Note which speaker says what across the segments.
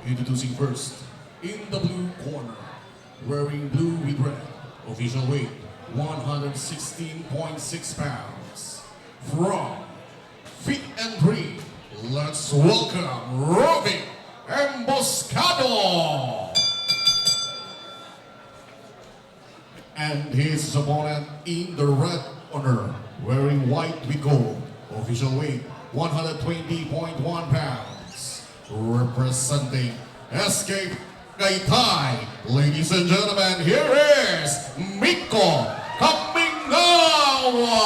Speaker 1: Introducing first, in the blue corner, wearing blue with red, official weight 116.6 pounds. From Fit and Dream, let's welcome Robin Emboscado! And his opponent in the red corner, wearing white with gold, official weight 120.1 pounds. Representing Escape Gaytay, ladies and gentlemen, here is Miko Kamingawa!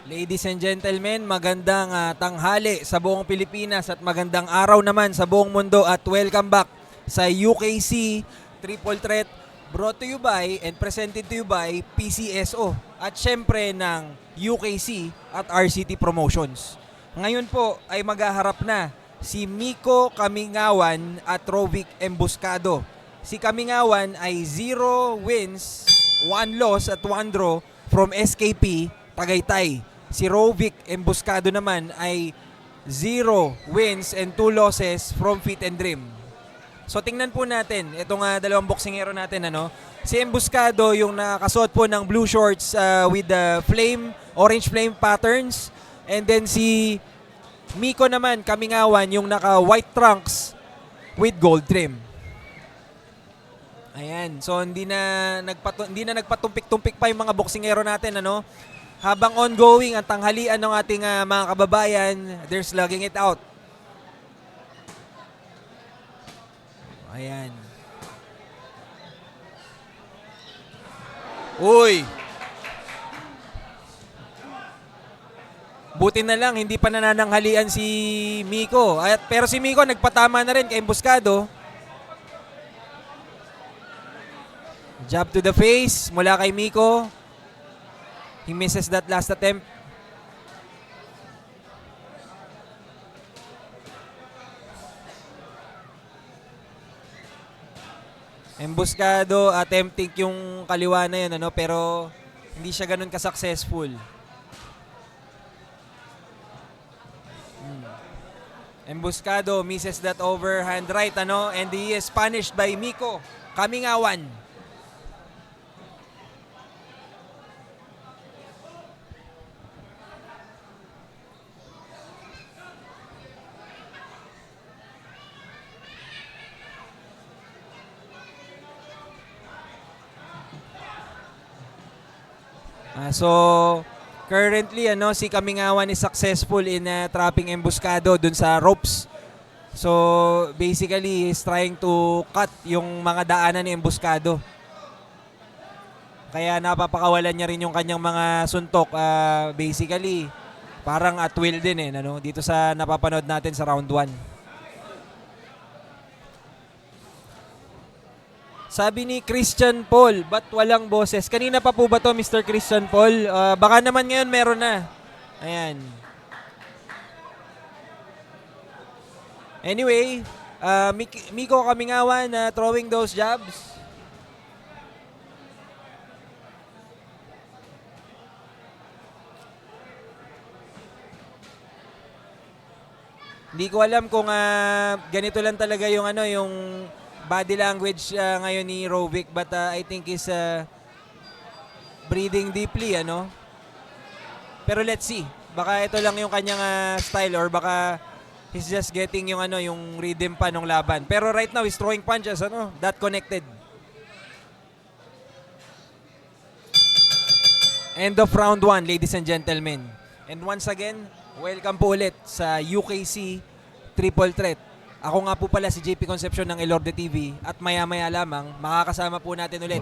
Speaker 2: Ladies and gentlemen, magandang tanghali sa buong Pilipinas at magandang araw naman sa buong mundo at welcome back sa UKC Triple Threat brought to you by and presented to you by PCSO at syempre ng UKC at RCT Promotions. Ngayon po ay maghaharap na si Miko Kamingawan at Rovic Emboscado. Si Kamingawan ay 0 wins, 1 loss at 1 draw from SKP Tagaytay. Si Rovic Emboscado naman ay 0 wins and 2 losses from Fit and Dream. So tingnan po natin itong dalawang boksingero natin. Si Emboscado yung nakasuot po ng blue shorts with the orange flame patterns. And then si Miko naman, Kamingawan, yung naka white trunks with gold trim. Ayan, so hindi na nagpatumpik-tumpik pa yung mga boksingero natin. Habang ongoing ang tanghalian ng ating mga kababayan, they're slugging it out. Ayan. Uy! Buti na lang, hindi pa nanananghalian si Miko. Pero si Miko nagpatama na rin kay Emboscado. Jab to the face mula kay Miko. He misses that last attempt. Emboscado attempting yung kaliwa na yun, pero hindi siya ganun ka-successful. Emboscado misses that overhand right, and he is punished by Miko Kamingawan. So, currently, si Kamingawan is successful in trapping Emboscado dun sa ropes. So, basically, he's trying to cut yung mga daanan ni Emboscado. Kaya napapakawalan niya rin yung kanyang mga suntok. Basically, parang at will din dito sa napapanood natin sa round 1. Sabi ni Christian Paul, ba't walang boses? Kanina pa po ba to, Mr. Christian Paul? Baka naman ngayon meron na. Ayan. Anyway, Miko Kamingawan throwing those jabs. Hindi ko alam kung ganito lang talaga yung yung body language ngayon ni Rovic, but I think he's breathing deeply, Pero let's see. Baka ito lang yung kanyang style or baka he's just getting yung yung rhythm pa ng laban. Pero right now he's throwing punches, that connected. End of round 1, ladies and gentlemen. And once again, welcome po ulit sa UKC Triple Threat. Ako nga po pala si JP Concepcion ng Elorde TV at maya-maya lamang makakasama po natin ulit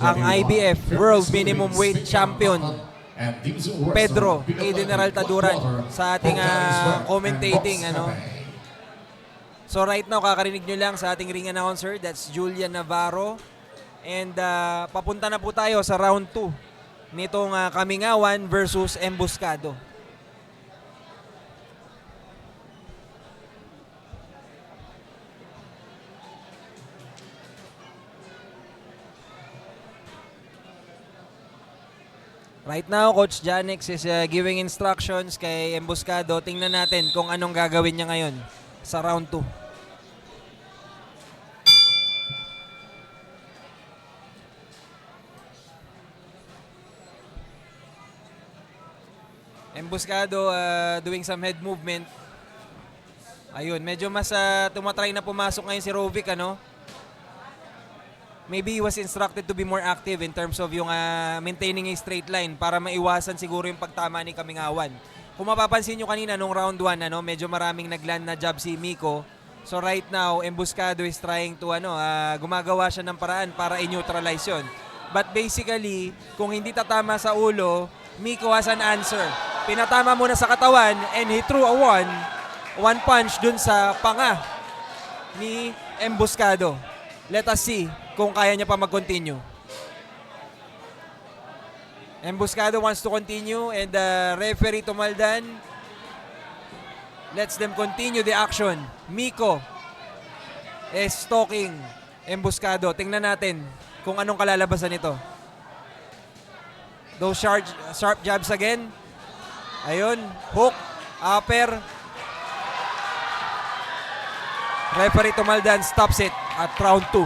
Speaker 2: ang IBF World Minimum Weight Champion Pedro A. General Taduran sa ating commentating. So right now kakarinig nyo lang sa ating ring announcer, that's Julian Navarro. And papunta na po tayo sa round 2 nitong Kamingawan versus Emboscado. Right now, Coach Janex is giving instructions kay Emboscado. Tingnan natin kung anong gagawin niya ngayon sa round 2. Emboscado doing some head movement. Ayun, medyo mas tumatry na pumasok ngayon si Rovic, ano? Maybe he was instructed to be more active in terms of yung maintaining a straight line para maiwasan siguro yung pagtama ni Kamingawan. Kung mapapansin nyo kanina nung round 1, ano, medyo maraming nagland na job si Miko. So right now, Emboscado is trying to gumagawa siya ng paraan para i-neutralize yun. But basically, kung hindi tatama sa ulo, Miko has an answer. Pinatama muna sa katawan and he threw a one punch dun sa panga ni Emboscado. Let us see kung kaya niya pa mag-continue. Emboscado wants to continue and the referee Tumaldan lets them continue the action. Miko is stalking Emboscado. Tingnan natin kung anong kalalabasan nito. Those sharp jabs again. Ayun, hook, upper. Referee Tumaldan stops it at round 2.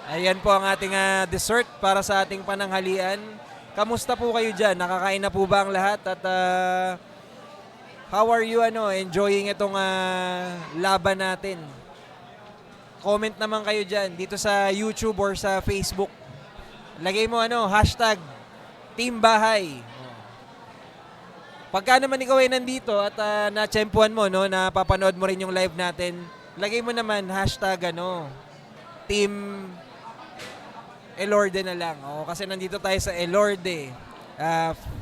Speaker 2: Ayan po ang ating dessert para sa ating pananghalian. Kamusta po kayo dyan? Nakakain na po ba ang lahat? At how are you enjoying itong laban natin? Comment naman kayo dyan dito sa YouTube or sa Facebook. Lagay mo hashtag Team Bahay. Pagka naman ikaw ay nandito at na-tsempuhan mo, napapanood mo rin yung live natin, lagay mo naman hashtag Team Elorde na lang. Kasi nandito tayo sa Elorde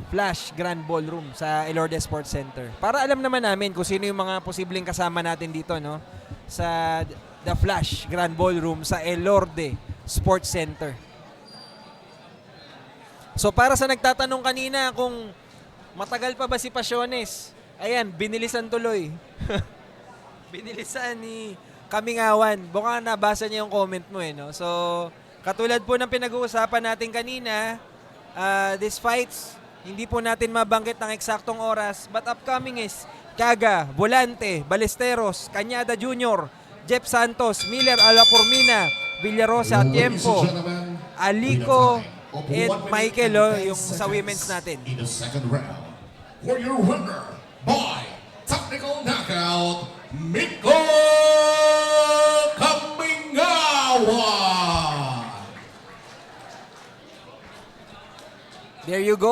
Speaker 2: Flash Grand Ballroom sa Elorde Sports Center. Para alam naman namin kung sino yung mga posibleng kasama natin dito sa The Flash Grand Ballroom sa Elorde Sports Center. So para sa nagtatanong kanina kung matagal pa ba si Pasiones, ayan, binilisan tuloy. Binilisan ni Kamingawan. Baka nabasa niya yung comment mo So, katulad po ng pinag-uusapan natin kanina, these fights, hindi po natin mabanggit ng eksaktong oras, but upcoming is Kaga, Volante, Ballesteros, Cañada Jr., Jeff Santos, Miller Alapormina, Villarosa, Tiempo, Alico, and Michael, yung sa women's natin.
Speaker 1: In the second round, for your winner by technical knockout, Miko Kamingawan.
Speaker 2: There you go.